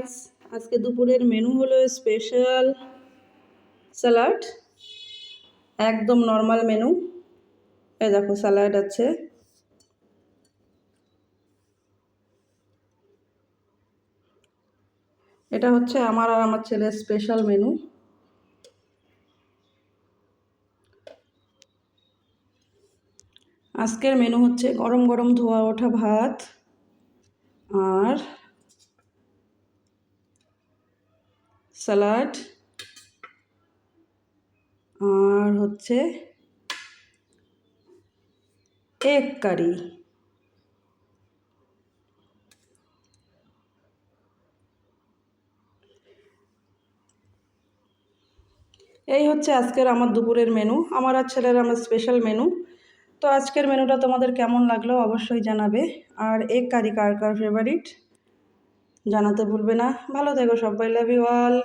Guys, আজকে দুপুরের menu হলো স্পেশাল স্যালাড। একদম নর্মাল মেনু। এই দেখো স্যালাড আছে, এটা হচ্ছে আমার আর আমার ছেলের স্পেশাল মেনু। আজকের মেনু হচ্ছে গরম গরম ধোয়া ওঠা ভাত আর স্যালাড আর হচ্ছে এগ কারি। এই হচ্ছে আজকের আমার দুপুরের মেনু, আমার আর ছেলের আমার স্পেশাল মেনু। তো আজকের মেনুটা তোমাদের কেমন লাগলো অবশ্যই জানাবে। আর এগ কারি কার কার ফেভারিট জানাতে ভুলবে না। ভালো থেকো সবাই, লাভ ইউ অল।